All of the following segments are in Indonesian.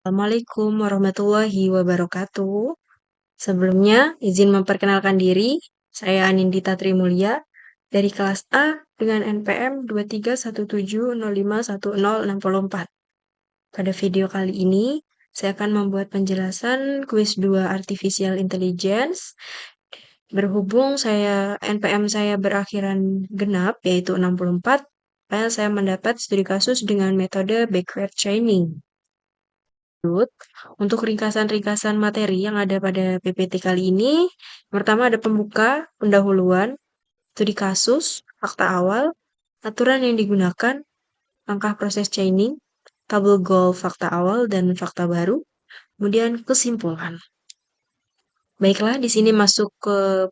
Assalamualaikum warahmatullahi wabarakatuh. Sebelumnya, izin memperkenalkan diri. Saya Anindita Trimulya dari kelas A dengan NPM 23170510664. Pada video kali ini, saya akan membuat penjelasan kuis 2 Artificial Intelligence. Berhubung NPM saya berakhiran genap, yaitu 64, maka saya mendapat studi kasus dengan metode backward chaining. Untuk ringkasan-ringkasan materi yang ada pada PPT kali ini, pertama ada pembuka, pendahuluan, studi kasus, fakta awal, aturan yang digunakan, langkah proses chaining, tabel goal fakta awal dan fakta baru, kemudian kesimpulan. Baiklah, di sini masuk ke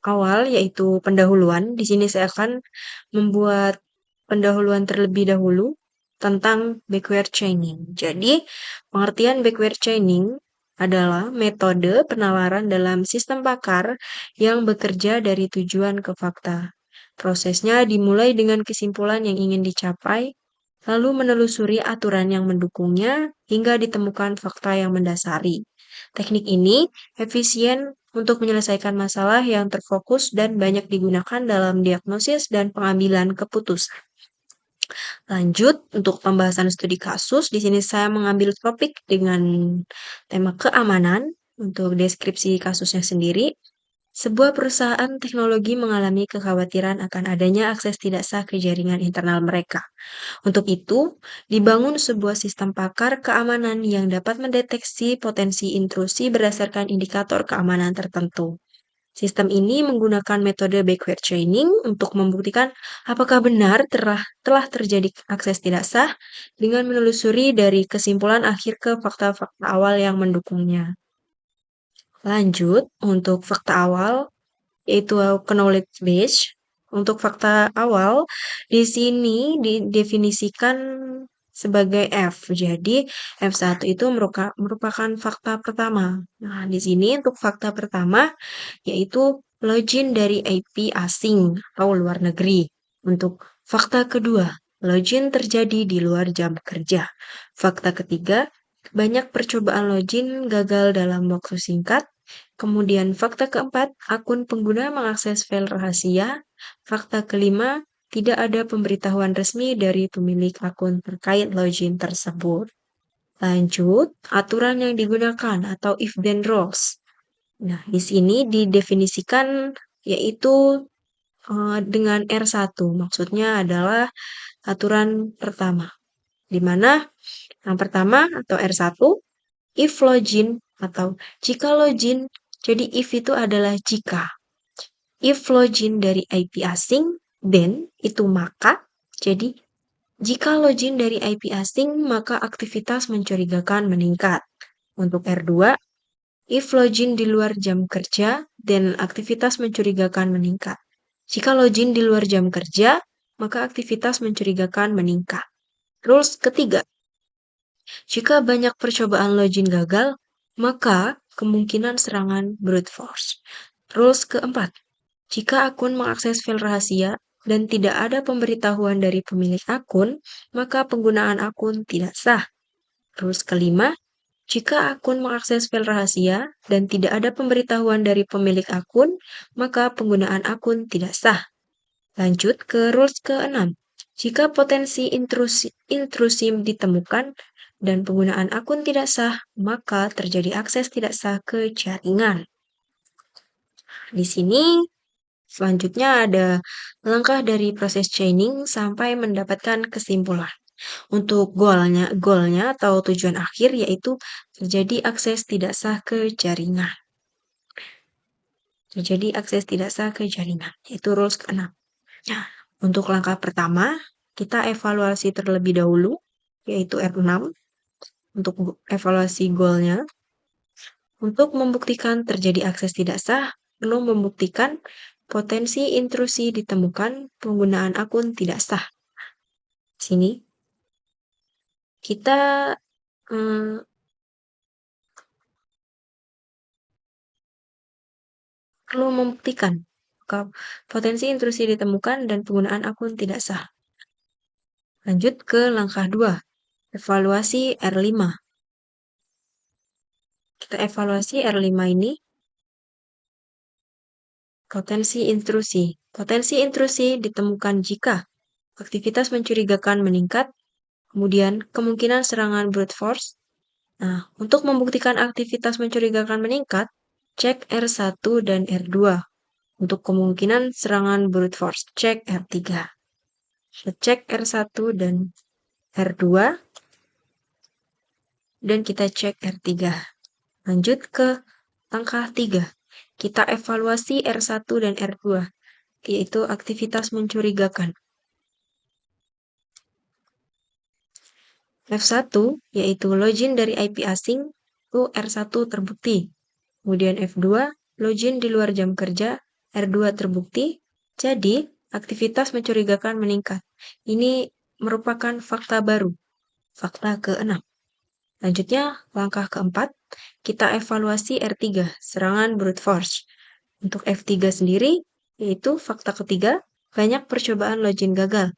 awal yaitu pendahuluan. Di sini saya akan membuat pendahuluan terlebih dahulu tentang backward chaining. Jadi, pengertian backward chaining adalah metode penalaran dalam sistem pakar yang bekerja dari tujuan ke fakta. Prosesnya dimulai dengan kesimpulan yang ingin dicapai, lalu menelusuri aturan yang mendukungnya hingga ditemukan fakta yang mendasari. Teknik ini efisien untuk menyelesaikan masalah yang terfokus dan banyak digunakan dalam diagnosis dan pengambilan keputusan. Lanjut, untuk pembahasan studi kasus, di sini saya mengambil topik dengan tema keamanan untuk deskripsi kasusnya sendiri. Sebuah perusahaan teknologi mengalami kekhawatiran akan adanya akses tidak sah ke jaringan internal mereka. Untuk itu, dibangun sebuah sistem pakar keamanan yang dapat mendeteksi potensi intrusi berdasarkan indikator keamanan tertentu. Sistem ini menggunakan metode backward chaining untuk membuktikan apakah benar telah terjadi akses tidak sah dengan menelusuri dari kesimpulan akhir ke fakta-fakta awal yang mendukungnya. Lanjut, untuk fakta awal, yaitu knowledge base. Untuk fakta awal, di sini didefinisikan sebagai F. Jadi, F1 itu merupakan fakta pertama. Nah, di sini untuk fakta pertama, yaitu login dari IP asing atau luar negeri. Untuk fakta kedua, login terjadi di luar jam kerja. Fakta ketiga, banyak percobaan login gagal dalam waktu singkat. Kemudian fakta keempat, akun pengguna mengakses file rahasia. Fakta kelima, tidak ada pemberitahuan resmi dari pemilik akun terkait login tersebut. Lanjut, aturan yang digunakan atau if-then rules. Nah, di sini didefinisikan yaitu dengan R1. Maksudnya adalah aturan pertama. Di mana yang pertama atau R1, if login atau jika login, jadi if itu adalah jika. If login dari IP asing, then itu maka, jadi jika login dari IP asing, maka aktivitas mencurigakan meningkat. Untuk R2, if login di luar jam kerja, then aktivitas mencurigakan meningkat. Jika login di luar jam kerja, maka aktivitas mencurigakan meningkat. Rules ketiga, jika banyak percobaan login gagal, maka kemungkinan serangan brute force. Rules keempat, jika akun mengakses file rahasia dan tidak ada pemberitahuan dari pemilik akun, maka penggunaan akun tidak sah. Rules kelima, jika akun mengakses file rahasia dan tidak ada pemberitahuan dari pemilik akun, maka penggunaan akun tidak sah. Lanjut ke rules ke-6. Jika potensi intrusi ditemukan dan penggunaan akun tidak sah, maka terjadi akses tidak sah ke jaringan. Di sini selanjutnya ada langkah dari proses chaining sampai mendapatkan kesimpulan. Untuk goalnya atau tujuan akhir yaitu terjadi akses tidak sah ke jaringan. Terjadi akses tidak sah ke jaringan, yaitu rules ke-6. Nah, untuk langkah pertama, kita evaluasi terlebih dahulu, yaitu R6, untuk evaluasi goalnya. Untuk membuktikan terjadi akses tidak sah, perlu membuktikan potensi intrusi ditemukan penggunaan akun tidak sah. Sini, kita perlu membuktikan potensi intrusi ditemukan dan penggunaan akun tidak sah. Lanjut ke langkah 2, evaluasi R5. Kita evaluasi R5 ini. Potensi intrusi. Potensi intrusi ditemukan jika aktivitas mencurigakan meningkat, kemudian kemungkinan serangan brute force. Nah, untuk membuktikan aktivitas mencurigakan meningkat, cek R1 dan R2. Untuk kemungkinan serangan brute force, cek R3. Kita cek R1 dan R2, dan kita cek R3. Lanjut ke langkah 3. Kita evaluasi R1 dan R2, yaitu aktivitas mencurigakan. F1, yaitu login dari IP asing, itu R1 terbukti. Kemudian F2, login di luar jam kerja, R2 terbukti. Jadi, aktivitas mencurigakan meningkat. Ini merupakan fakta baru, fakta ke-6. Lanjutnya, langkah keempat, kita evaluasi R3, serangan brute force. Untuk F3 sendiri, yaitu fakta ketiga, banyak percobaan login gagal.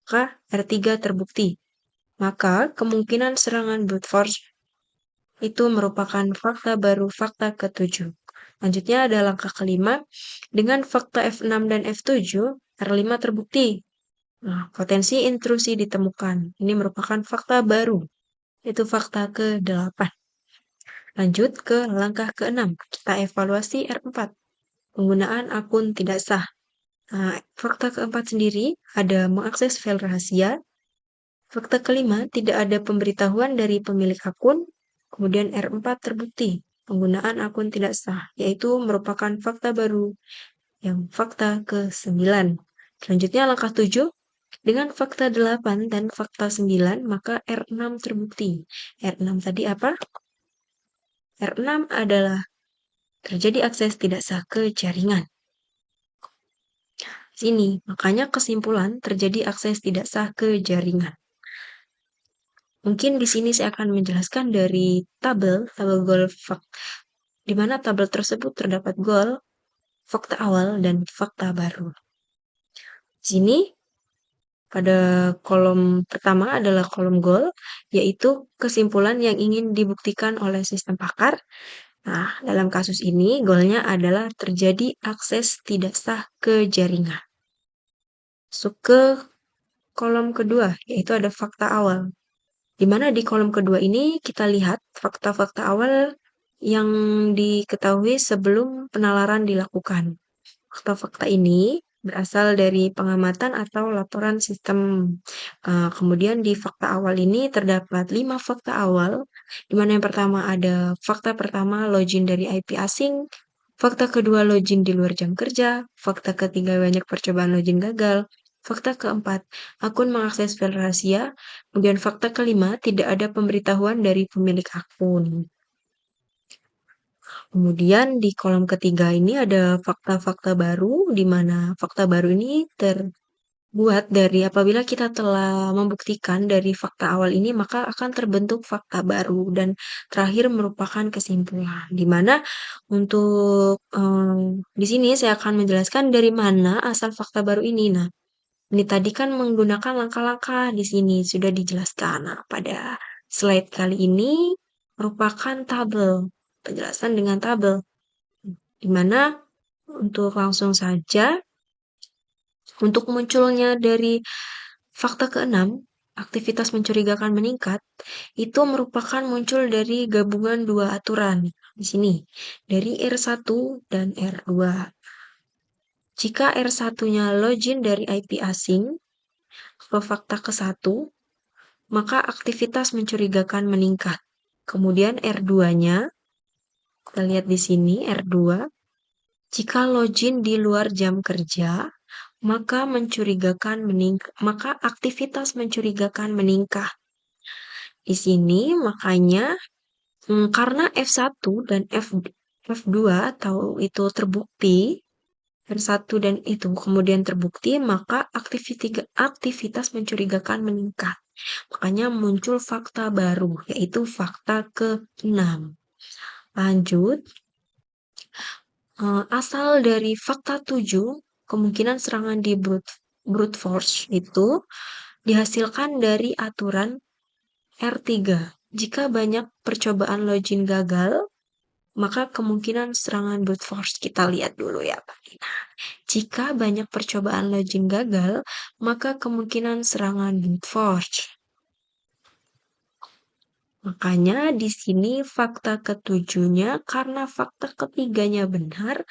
Maka R3 terbukti. Maka kemungkinan serangan brute force itu merupakan fakta baru, fakta ke-7. Lanjutnya ada langkah kelima, dengan fakta F6 dan F7, R5 terbukti. Nah, potensi intrusi ditemukan. Ini merupakan fakta baru, itu fakta ke-8. Lanjut ke langkah ke-6, kita evaluasi R4, penggunaan akun tidak sah. Nah, fakta keempat sendiri ada mengakses file rahasia. Fakta kelima, tidak ada pemberitahuan dari pemilik akun. Kemudian R4 terbukti, penggunaan akun tidak sah, yaitu merupakan fakta baru yang fakta ke-9. Selanjutnya langkah 7, dengan fakta 8 dan fakta 9, maka R6 terbukti. R6 tadi apa? R6 adalah terjadi akses tidak sah ke jaringan. Sini, makanya kesimpulan terjadi akses tidak sah ke jaringan. Mungkin di sini saya akan menjelaskan dari tabel goal di mana tabel tersebut terdapat goal, fakta awal, dan fakta baru. Di sini, pada kolom pertama adalah kolom goal, yaitu kesimpulan yang ingin dibuktikan oleh sistem pakar. Nah, dalam kasus ini, goalnya adalah terjadi akses tidak sah ke jaringan. Masuk ke kolom kedua, yaitu ada fakta awal. Di mana di kolom kedua ini kita lihat fakta-fakta awal yang diketahui sebelum penalaran dilakukan. Fakta-fakta ini berasal dari pengamatan atau laporan sistem. Kemudian di fakta awal ini terdapat 5 fakta awal, di mana yang pertama ada fakta pertama login dari IP asing, fakta kedua login di luar jam kerja, fakta ketiga banyak percobaan login gagal, fakta keempat, akun mengakses file rahasia, kemudian fakta kelima, tidak ada pemberitahuan dari pemilik akun. Kemudian di kolom ketiga ini ada fakta-fakta baru, di mana fakta baru ini terbuat dari apabila kita telah membuktikan dari fakta awal ini, maka akan terbentuk fakta baru, dan terakhir merupakan kesimpulan. Di mana untuk di sini saya akan menjelaskan dari mana asal fakta baru ini. Nah, ini tadi kan menggunakan langkah-langkah di sini sudah dijelaskan. Nah, pada slide kali ini merupakan tabel, penjelasan dengan tabel, di mana untuk langsung saja, untuk munculnya dari fakta ke-6, aktivitas mencurigakan meningkat, itu merupakan muncul dari gabungan dua aturan. Di sini, dari R1 dan R2. Jika R1-nya login dari IP asing, ke fakta ke-1, maka aktivitas mencurigakan meningkat. Kemudian R2-nya, kita lihat di sini R2, jika login di luar jam kerja, maka aktivitas mencurigakan meningkat. Di sini makanya karena F1 dan F2 atau itu terbukti, R1 dan itu kemudian terbukti, maka aktivitas mencurigakan meningkat. Makanya muncul fakta baru, yaitu fakta ke-6. Lanjut, asal dari fakta 7, kemungkinan serangan di brute force itu dihasilkan dari aturan R3. Jika banyak percobaan login gagal, maka kemungkinan serangan brute force. Kita lihat dulu ya, Pak. Jika banyak percobaan lodging gagal, maka kemungkinan serangan brute force. Makanya di sini fakta ketujuhnya, karena fakta ketiganya benar,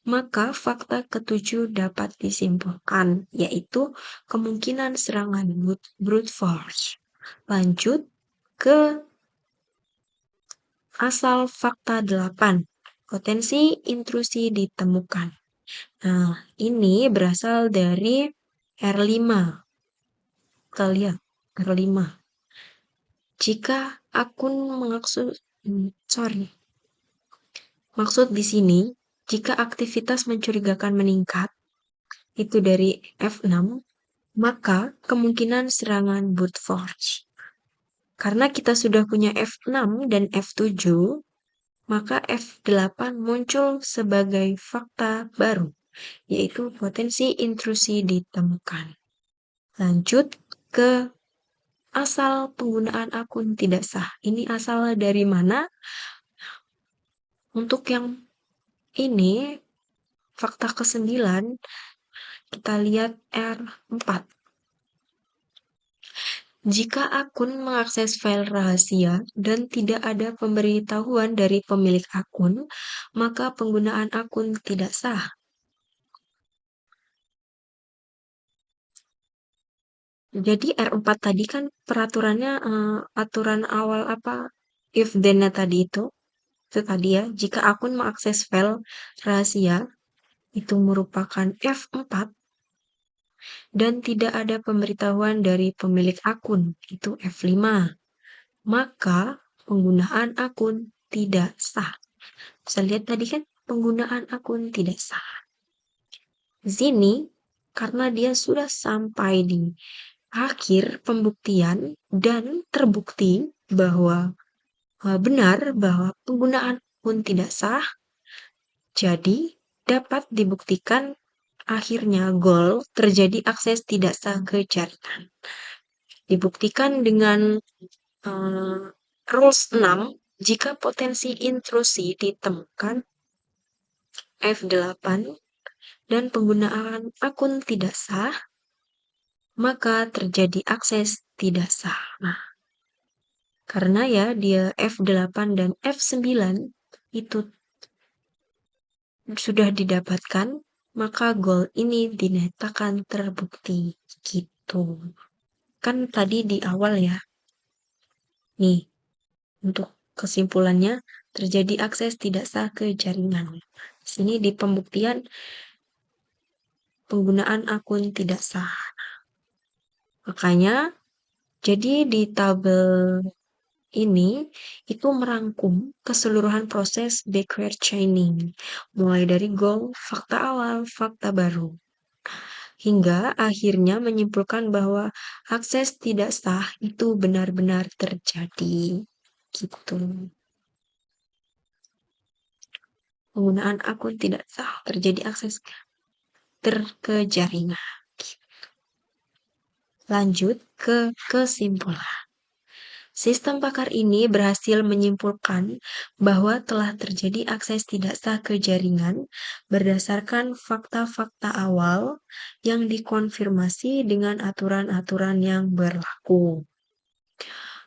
maka fakta ketujuh dapat disimpulkan, yaitu kemungkinan serangan brute force. Lanjut ke asal fakta 8. Potensi intrusi ditemukan. Nah, ini berasal dari R5. Kita lihat R5. Jika akun maksud di sini, jika aktivitas mencurigakan meningkat, itu dari F6, maka kemungkinan serangan brute force. Karena kita sudah punya F6 dan F7, maka F8 muncul sebagai fakta baru, yaitu potensi intrusi ditemukan. Lanjut ke asal penggunaan akun tidak sah. Ini asal dari mana? Untuk yang ini, fakta ke-9, kita lihat R4. Jika akun mengakses file rahasia dan tidak ada pemberitahuan dari pemilik akun, maka penggunaan akun tidak sah. Jadi R4 tadi kan peraturannya aturan awal apa? If then-nya tadi itu tadi ya, jika akun mengakses file rahasia itu merupakan F4 dan tidak ada pemberitahuan dari pemilik akun, itu F5. Maka penggunaan akun tidak sah. Bisa lihat tadi kan penggunaan akun tidak sah. Di sini karena dia sudah sampai di akhir pembuktian dan terbukti bahwa benar bahwa penggunaan akun tidak sah, jadi dapat dibuktikan akhirnya goal terjadi akses tidak sah ke jaringan. Dibuktikan dengan rules 6, jika potensi intrusi ditemukan F8 dan penggunaan akun tidak sah, maka terjadi akses tidak sah. Nah, karena ya dia F8 dan F9 itu sudah didapatkan, maka goal ini dinyatakan terbukti gitu. Kan tadi di awal ya. Nih, untuk kesimpulannya terjadi akses tidak sah ke jaringan. Di sini di pembuktian penggunaan akun tidak sah. Makanya jadi di tabel ini itu merangkum keseluruhan proses backward chaining, mulai dari goal, fakta awal, fakta baru, hingga akhirnya menyimpulkan bahwa akses tidak sah itu benar-benar terjadi. Gitu. Penggunaan akun tidak sah, terjadi akses ke jaringan. Lanjut ke kesimpulan. Sistem pakar ini berhasil menyimpulkan bahwa telah terjadi akses tidak sah ke jaringan berdasarkan fakta-fakta awal yang dikonfirmasi dengan aturan-aturan yang berlaku.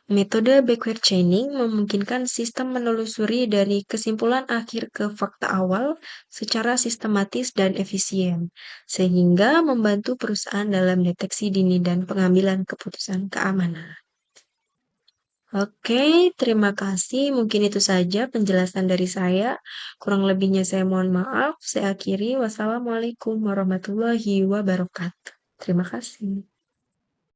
Metode backward chaining memungkinkan sistem menelusuri dari kesimpulan akhir ke fakta awal secara sistematis dan efisien, sehingga membantu perusahaan dalam deteksi dini dan pengambilan keputusan keamanan. Oke, terima kasih. Mungkin itu saja penjelasan dari saya. Kurang lebihnya saya mohon maaf. Saya akhiri. Wassalamualaikum warahmatullahi wabarakatuh. Terima kasih.